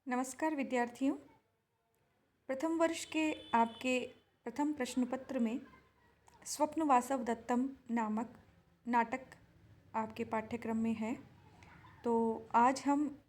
नमस्कार विद्यार्थियों। प्रथम वर्ष के आपके प्रथम प्रश्न पत्र में स्वप्न वासव दत्तम नामक नाटक आपके पाठ्यक्रम में है। तो आज हम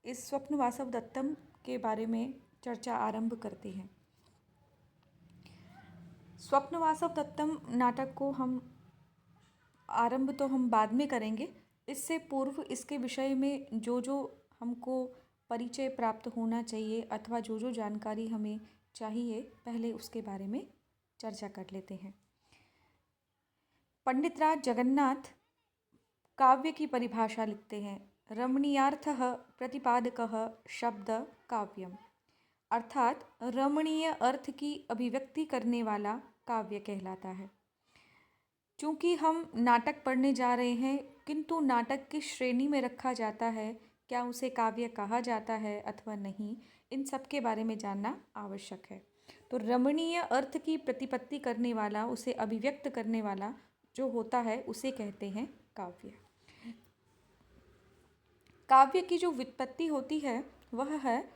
इस स्वप्न वासव दत्तम के बारे में चर्चा आरंभ करते हैं। स्वप्न वासव दत्तम नाटक को हम बाद में करेंगे। इससे पूर्व इसके विषय में जो हमको परिचय प्राप्त होना चाहिए अथवा जो जानकारी हमें चाहिए, पहले उसके बारे में चर्चा कर लेते हैं। पंडित राज जगन्नाथ काव्य की परिभाषा लिखते हैं। रमणीयार्थः प्रतिपादकः शब्द काव्यम, अर्थात रमणीय अर्थ की अभिव्यक्ति करने वाला काव्य कहलाता है। चूँकि हम नाटक पढ़ने जा रहे हैं, किंतु नाटक किस श्रेणी में रखा जाता है, क्या उसे काव्य कहा जाता है अथवा नहीं, इन सब के बारे में जानना आवश्यक है। तो रमणीय अर्थ की प्रतिपत्ति करने वाला, उसे अभिव्यक्त करने वाला जो होता है, उसे कहते हैं काव्य। काव्य की जो व्युत्पत्ति होती है वह है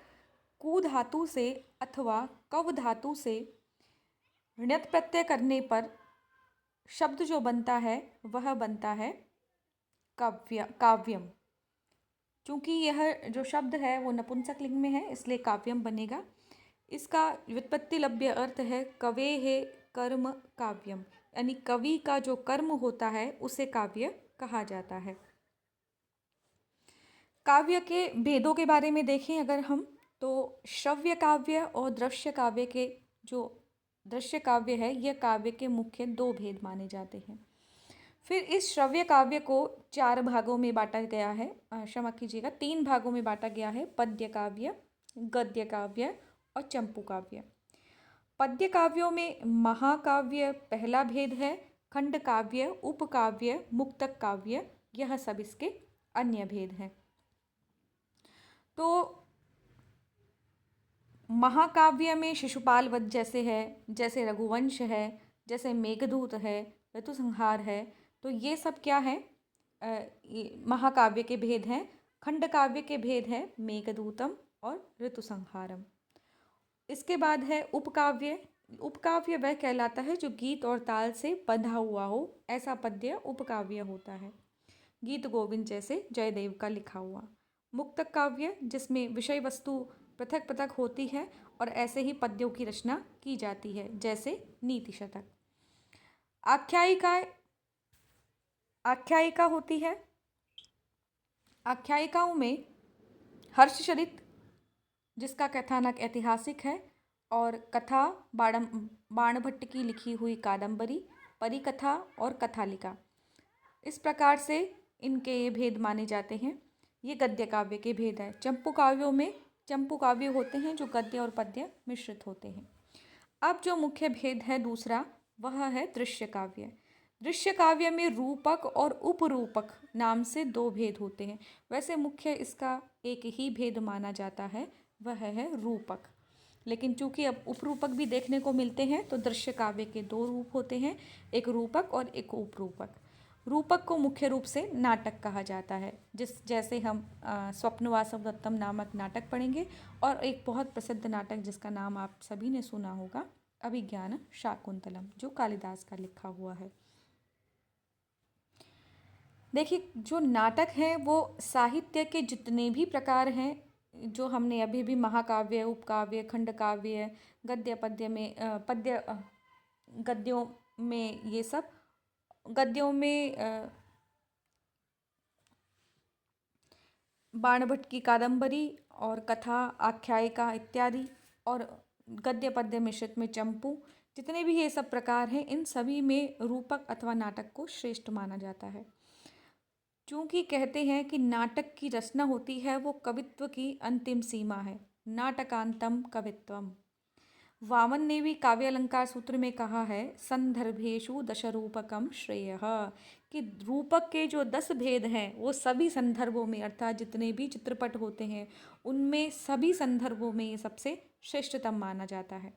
कु धातु से अथवा कव धातु से ण्यत् प्रत्यय करने पर शब्द जो बनता है वह बनता है काव्यम। चूँकि यह जो शब्द है वो नपुंसक लिंग में है, इसलिए काव्यम बनेगा। इसका व्युत्पत्ति लभ्य अर्थ है कवेः कर्म काव्यम, यानी कवि का जो कर्म होता है उसे काव्य कहा जाता है। काव्य के भेदों के बारे में देखें अगर हम, तो श्रव्य काव्य और दृश्य काव्य के जो दृश्य काव्य है, यह काव्य के मुख्य दो भेद माने जाते हैं। फिर इस श्रव्य काव्य को चार भागों में बांटा गया है, क्षमा कीजिएगा, 3 भागों में बांटा गया है: पद्य काव्य, गद्य काव्य और चंपू काव्य। पद्य काव्यों में महाकाव्य पहला भेद है, खंड काव्य, उपकाव्य, मुक्तक काव्य, यह सब इसके अन्य भेद हैं। तो महाकाव्य में शिशुपाल वध जैसे रघुवंश है, जैसे मेघदूत है, ऋतुसंहार है, तो ये सब क्या है, महाकाव्य के भेद हैं। खंड काव्य के भेद है मेघदूतम और ऋतुसंहारम। इसके बाद है उपकाव्य। उपकाव्य वह कहलाता है जो गीत और ताल से बंधा हुआ हो, ऐसा पद्य उपकाव्य होता है। गीत गोविंद जैसे जयदेव का लिखा हुआ। मुक्तक काव्य, जिसमें विषय वस्तु पृथक पृथक होती है और ऐसे ही पद्यों की रचना की जाती है, जैसे नीति शतक। आख्यायिका होती है। आख्यायिकाओं में हर्षचरित, जिसका कथानक ऐतिहासिक है, और कथा बाणभट्ट की लिखी हुई कादंबरी, परिकथा और कथालिका, इस प्रकार से इनके ये भेद माने जाते हैं। ये गद्य काव्य के भेद है। चंपू काव्यों में चंपू काव्य होते हैं जो गद्य और पद्य मिश्रित होते हैं। अब जो मुख्य भेद है दूसरा, वह है दृश्य काव्य। दृश्य काव्य में रूपक और उपरूपक नाम से 2 भेद होते हैं। वैसे मुख्य इसका एक ही भेद माना जाता है, वह है रूपक, लेकिन चूंकि अब उपरूपक भी देखने को मिलते हैं, तो दृश्य काव्य के 2 रूप होते हैं, एक रूपक और एक उपरूपक। रूपक को मुख्य रूप से नाटक कहा जाता है, जैसे हम स्वप्न वासव दत्तम नामक नाटक पढ़ेंगे, और एक बहुत प्रसिद्ध नाटक जिसका नाम आप सभी ने सुना होगा, अभिज्ञान शाकुंतलम, जो कालिदास का लिखा हुआ है। देखिए, जो नाटक है वो साहित्य के जितने भी प्रकार हैं, जो हमने अभी भी महाकाव्य, उपकाव्य, खंड काव्य, गद्य पद्य में गद्यों में, ये सब गद्यों में बाणभट्ट की कादंबरी और कथा, आख्यायिका इत्यादि, और गद्य पद्य मिश्रित में चंपू, जितने भी ये सब प्रकार हैं, इन सभी में रूपक अथवा नाटक को श्रेष्ठ माना जाता है। चूँकि कहते हैं कि नाटक की रचना होती है वो कवित्व की अंतिम सीमा है, नाटकांतम कवित्वम। वामन ने भी काव्य अलंकार सूत्र में कहा है, संदर्भेषु दशरूपकम श्रेयः, कि रूपक के जो 10 भेद हैं वो सभी संदर्भों में, अर्थात जितने भी चित्रपट होते हैं उनमें सभी संदर्भों में ये सबसे श्रेष्ठतम माना जाता है।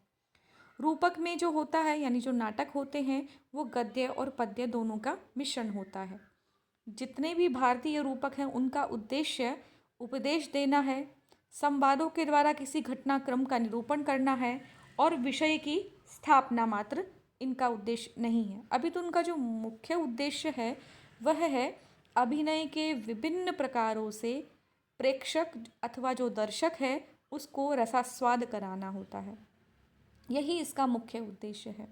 रूपक में जो होता है, यानी जो नाटक होते हैं, वो गद्य और पद्य दोनों का मिश्रण होता है। जितने भी भारतीय रूपक हैं उनका उद्देश्य उपदेश देना है, संवादों के द्वारा किसी घटनाक्रम का निरूपण करना है और विषय की स्थापना मात्र इनका उद्देश्य नहीं है। अभी तो उनका जो मुख्य उद्देश्य है वह है अभिनय के विभिन्न प्रकारों से प्रेक्षक अथवा जो दर्शक है उसको रसास्वाद कराना होता है। यही इसका मुख्य उद्देश्य है।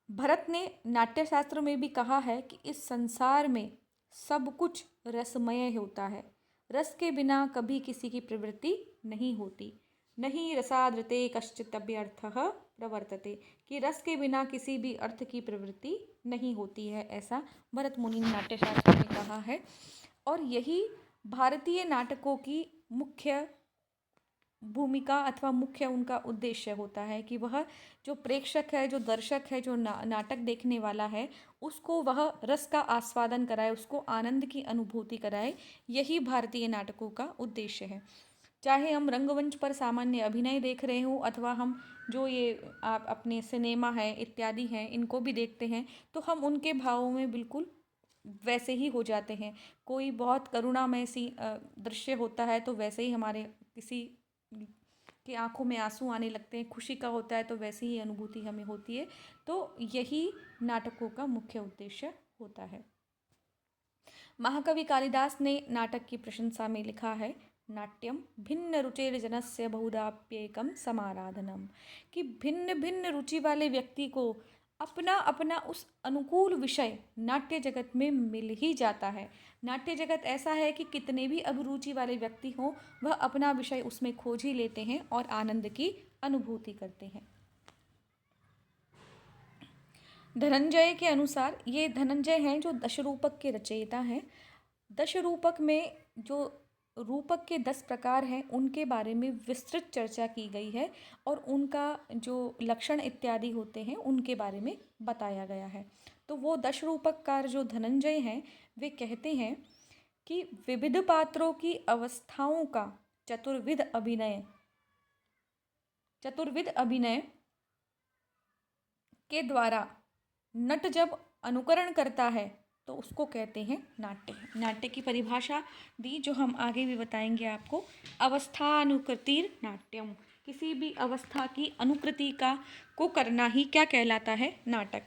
भरत ने नाट्यशास्त्र में भी कहा है कि इस संसार में सब कुछ रसमय होता है। रस के बिना कभी किसी की प्रवृत्ति नहीं होती। नहीं रसादृते कश्चित् अभ्यर्थः प्रवर्तते, कि रस के बिना किसी भी अर्थ की प्रवृत्ति नहीं होती है, ऐसा भरत मुनि ने नाट्यशास्त्र में कहा है। और यही भारतीय नाटकों की मुख्य भूमिका अथवा मुख्य उनका उद्देश्य होता है कि वह जो प्रेक्षक है, जो दर्शक है, जो नाटक देखने वाला है, उसको वह रस का आस्वादन कराए, उसको आनंद की अनुभूति कराए। यही भारतीय नाटकों का उद्देश्य है। चाहे हम रंगमंच पर सामान्य अभिनय देख रहे हों अथवा हम जो ये आप अपने सिनेमा है इत्यादि हैं इनको भी देखते हैं, तो हम उनके भावों में बिल्कुल वैसे ही हो जाते हैं। कोई बहुत करुणामय सी दृश्य होता है तो वैसे ही हमारे किसी की आंखों में आंसू आने लगते हैं, खुशी का होता है तो वैसी ही अनुभूति हमें होती है। तो यही नाटकों का मुख्य उद्देश्य होता है। महाकवि कालिदास ने नाटक की प्रशंसा में लिखा है, नाट्यम भिन्न रुचिर्जनस्य बहुधाप्येकम समाराधनम, कि भिन्न भिन्न रुचि वाले व्यक्ति को अपना अपना उस अनुकूल विषय नाट्य जगत में मिल ही जाता है। नाट्य जगत ऐसा है कि कितने भी अभिरुचि वाले व्यक्ति हों, वह अपना विषय उसमें खोज ही लेते हैं और आनंद की अनुभूति करते हैं। धनंजय के अनुसार, ये धनंजय हैं जो दशरूपक के रचयिता हैं। दशरूपक में जो रूपक के 10 प्रकार हैं उनके बारे में विस्तृत चर्चा की गई है और उनका जो लक्षण इत्यादि होते हैं उनके बारे में बताया गया है। तो वो दशरूपककार जो धनंजय हैं वे कहते हैं कि विविध पात्रों की अवस्थाओं का चतुर्विध अभिनय के द्वारा नट जब अनुकरण करता है तो उसको कहते हैं नाट्य। नाट्य की परिभाषा दी जो हम आगे भी बताएंगे आपको। अवस्थानुकृतिर नाट्यम, किसी भी अवस्था की अनुकृति को करना ही क्या कहलाता है, नाटक।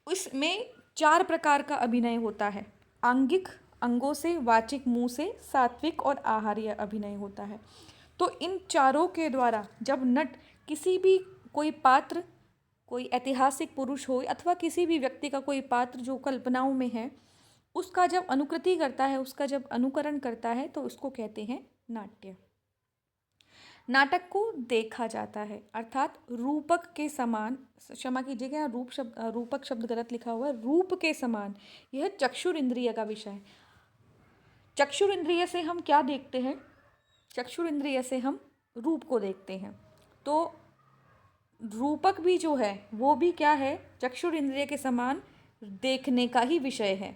उसमें 4 प्रकार का अभिनय होता है। आंगिक अंगों से, वाचिक मुंह से, सात्विक और आहार्य अभिनय होता है। तो इन चारों के द्वारा जब नट किसी भी कोई पात्र, कोई ऐतिहासिक पुरुष हो अथवा किसी भी व्यक्ति का कोई पात्र जो कल्पनाओं में है, उसका जब अनुकृति करता है, उसका जब अनुकरण करता है तो उसको कहते हैं नाट्य। नाटक को देखा जाता है, अर्थात रूपक के समान, क्षमा कीजिएगा रूपक शब्द गलत लिखा हुआ है, रूप के समान यह चक्षुर इंद्रिय का विषय है। चक्षुर इंद्रिय से हम क्या देखते हैं? चक्षुर इंद्रिय से हम रूप को देखते हैं। तो रूपक भी जो है वो भी क्या है? चक्षुर इंद्रिय के समान देखने का ही विषय है,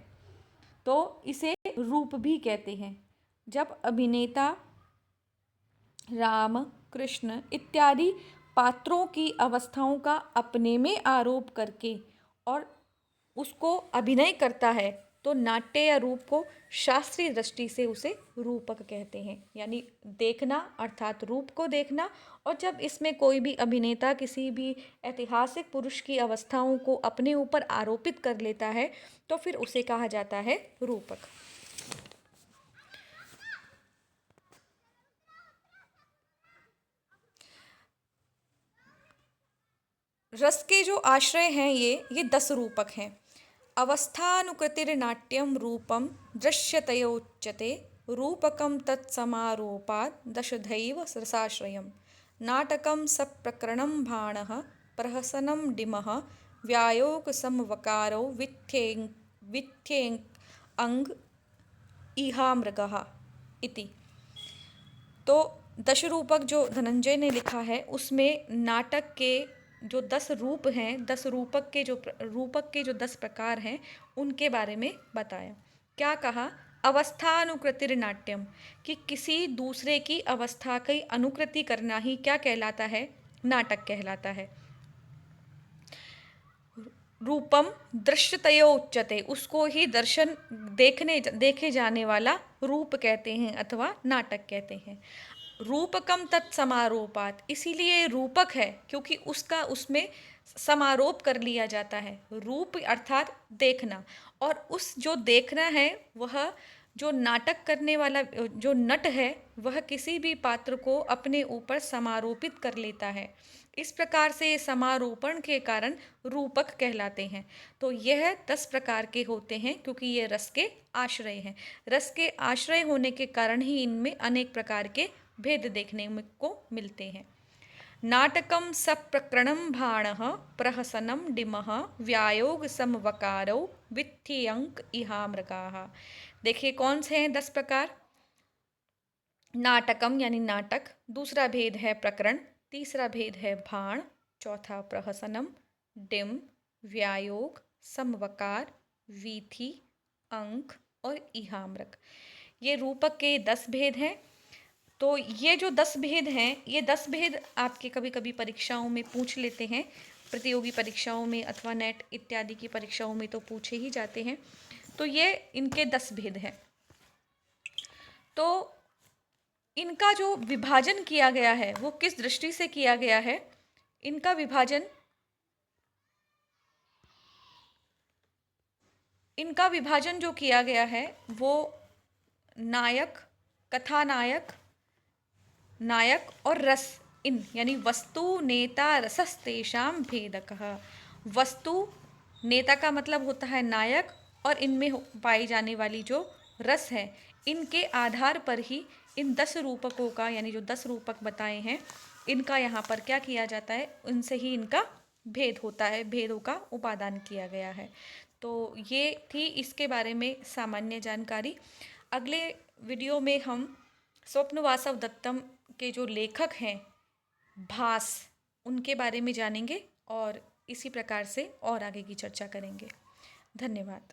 तो इसे रूप भी कहते हैं। जब अभिनेता राम, कृष्ण इत्यादि पात्रों की अवस्थाओं का अपने में आरोप करके और उसको अभिनय करता है तो नाट्य या रूप को शास्त्रीय दृष्टि से उसे रूपक कहते हैं, यानी देखना अर्थात रूप को देखना। और जब इसमें कोई भी अभिनेता किसी भी ऐतिहासिक पुरुष की अवस्थाओं को अपने ऊपर आरोपित कर लेता है तो फिर उसे कहा जाता है रूपक। रस के जो आश्रय हैं ये 10 रूपक हैं। अवस्थानुकृतिर्नाट्यम रूपम दृश्यतयोच्यते, रूपकम तत्समारोपात् दशधैव रसाश्रयम्। नाटकम सप्रकरणम भाणः प्रहसनम डिमः, व्यायोग समवकारो विथ्येङ् अंग इहामृगः इति। तो दशरूपक जो धनंजय ने लिखा है उसमें नाटक के जो 10 रूप हैं, 10 रूपक के जो 10 प्रकार हैं उनके बारे में बताया। क्या कहा? अवस्थानुकृतिर नाट्यम, कि किसी दूसरे की अवस्था की अनुकृति करना ही क्या कहलाता है? नाटक कहलाता है। रूपम दृश्यतयो उच्यते, उसको ही दर्शन देखे जाने वाला रूप कहते हैं अथवा नाटक कहते हैं। रूपकम तत्समारोपात, इसीलिए रूपक है क्योंकि उसका उसमें समारोप कर लिया जाता है। रूप अर्थात देखना, और उस जो देखना है वह जो नाटक करने वाला जो नट है वह किसी भी पात्र को अपने ऊपर समारोपित कर लेता है। इस प्रकार से समारोपण के कारण रूपक कहलाते हैं। तो यह 10 प्रकार के होते हैं क्योंकि ये रस के आश्रय हैं। रस के आश्रय होने के कारण ही इनमें अनेक प्रकार के भेद देखने को मिलते हैं। नाटकम सप्रकरणम भाणः प्रहसनम डिमः व्यायोग समवकारौ वित्थ्यंक इहामृगाः। देखिए कौन से हैं 10 प्रकार। नाटकम यानी नाटक, दूसरा भेद है प्रकरण, तीसरा भेद है भाण, चौथा प्रहसनम, डिम, व्यायोग, समवकार, वीथी, अंक और इहाम्रक। ये रूपक के 10 भेद हैं। तो ये जो 10 भेद हैं, ये 10 भेद आपके कभी कभी परीक्षाओं में पूछ लेते हैं, प्रतियोगी परीक्षाओं में अथवा नेट इत्यादि की परीक्षाओं में तो पूछे ही जाते हैं। तो ये इनके 10 भेद हैं। तो इनका जो विभाजन किया गया है वो किस दृष्टि से किया गया है। इनका विभाजन जो किया गया है वो नायक, कथानायक, नायक और रस, इन यानी वस्तु नेता रसस्तेषां भेदकः। वस्तु नेता का मतलब होता है नायक, और इनमें पाई जाने वाली जो रस है इनके आधार पर ही इन 10 रूपकों का, यानी जो 10 रूपक बताए हैं इनका यहाँ पर क्या किया जाता है, उनसे ही इनका भेद होता है, भेदों का उपादान किया गया है। तो ये थी इसके बारे में सामान्य जानकारी। अगले वीडियो में हम स्वप्नवासव दत्तम के जो लेखक हैं भास, उनके बारे में जानेंगे और इसी प्रकार से और आगे की चर्चा करेंगे। धन्यवाद।